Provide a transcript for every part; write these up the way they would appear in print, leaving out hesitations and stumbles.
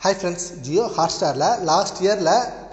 Hi friends, Jio Hotstar last year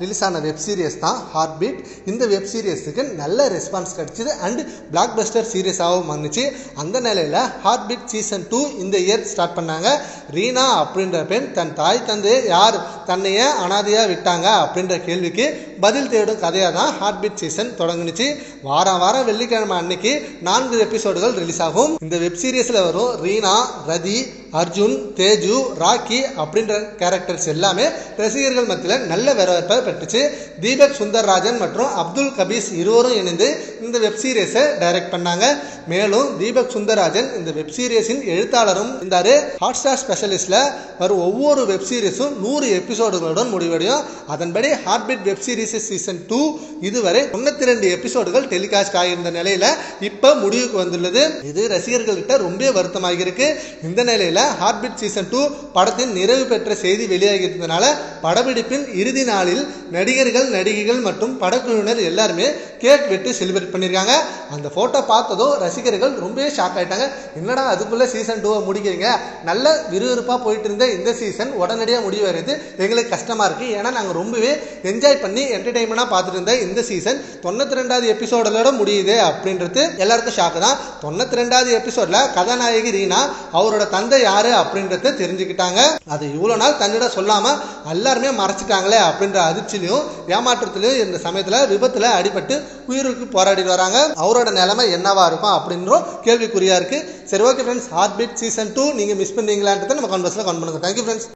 release ஆன web series தான் heart beat. இந்த web சீரிஸுக்கு நல்ல ரெஸ்பான்ஸ் கிடைச்சது அண்ட் பிளாக் பஸ்டர் சீரிஸாகவும் வந்துச்சு. அந்த நிலையில் ஹார்ட் பீட் சீசன் 2 இந்த இயர் ஸ்டார்ட் பண்ணாங்க. ரீனா அப்படின்ற பெண் தன் தாய் தந்தையை யார் தன்னையே அனாதையாக விட்டாங்க அப்படின்ற கேள்விக்கு பதில் தேடும் கதையாக தான் ஹார்ட் பீட் சீசன் தொடங்குனுச்சு. வாரம் வெள்ளிக்கிழமை அன்னைக்கு 4 எபிசோடுகள் ரிலீஸ் ஆகும். இந்த வெப் சீரிஸில் வரும் ரீனா, ரதி, அர்ஜுன், தேஜு, ராக்கி அப்படின்ற கேரக்டர்ஸ் எல்லாமே ரசிகர்கள் மத்தியில் நல்ல வரவேற்பை பெற்றுச்சு. தீபக் சுந்தர்ராஜன் மற்றும் அப்துல் கபீஸ் இருவரும் இணைந்து இந்த வெப் சீரிஸை டைரக்ட் பண்ணாங்க. மேலும் தீபக் சுந்தர்ராஜன் இந்த வெப் சீரிஸின் எழுத்தாளரும் இருந்தாரு. ஹாட்ஸ்டார் ஸ்பெஷலிஸ்ட்ல வரும் ஒவ்வொரு வெப் சீரிஸும் 100 எபிசோடுகளுடன் முடிவடையும். அதன்படி heart beat web series season 2 இதுவரை 92 எபிசோடுகள் டெலிகாஸ்ட் ஆகியிருந்த நிலையில இப்ப முடிவுக்கு வந்துள்ளது. இது ரசிகர்கள்கிட்ட ரொம்ப வருத்தமாக இருக்கு. இந்த நிலையில ஹார்ட் பீட் சீசன் 2 படத்தின் நிறைவு பெற்ற செய்தி வெளியாகி இருந்தனால படப்பிடிப்பின் இறுதி நாளில் நடிகைகள் மற்றும் படக்குழுவினர் எல்லாருமே கேக் வெட்டி செலிப்ரேட் பண்ணிருக்காங்க. அந்த போட்டோ பார்த்ததும் ரசிகர்கள் ரொம்ப ஷாக் ஆயிட்டாங்க. என்னடா அதுக்குள்ள சீசன் 2 முடிக்கிறீங்க, நல்ல விறுவிறுப்பா போயிட்டு இருந்த இந்த சீசன் உடனடியாக முடிவு வருது, எங்களுக்கு கஷ்டமா இருக்கு. ஏன்னா நாங்க ரொம்பவே என்ஜாய் பண்ணி என்டர்டைன்மெண்டா பார்த்துட்டு இருந்த இந்த சீசன் 92வது எபிசோடோட முடியுது அப்படின்றது எல்லாருக்கும் ஷாக்கு தான். 92வது எபிசோட்ல கதாநாயகி ரீனா அவரோட தந்தை யாரு அப்படின்றத தெரிஞ்சுக்கிட்டாங்க. அது இவ்வளவு நாள் தன்னிடம் சொல்லாம எல்லாருமே மறைச்சிட்டாங்களே அப்படின்ற அதிர்ச்சியிலையும் ஏமாற்றத்திலையும் இந்த சமயத்துல விபத்துல அடிபட்டு உயிருக்கு போராடிட்டு வராங்க. அவரோட நிலைமை என்னவா இருக்கும் அப்படின்றும் கேள்விக்குறியா இருக்கு. சரி, okay friends, heart beat season 2 நீங்க மிஸ் பண்ணீங்களான்றதை நம்ம கான்வர்ஸ்ல கமெண்ட் பண்ணுங்க. Thank you friends.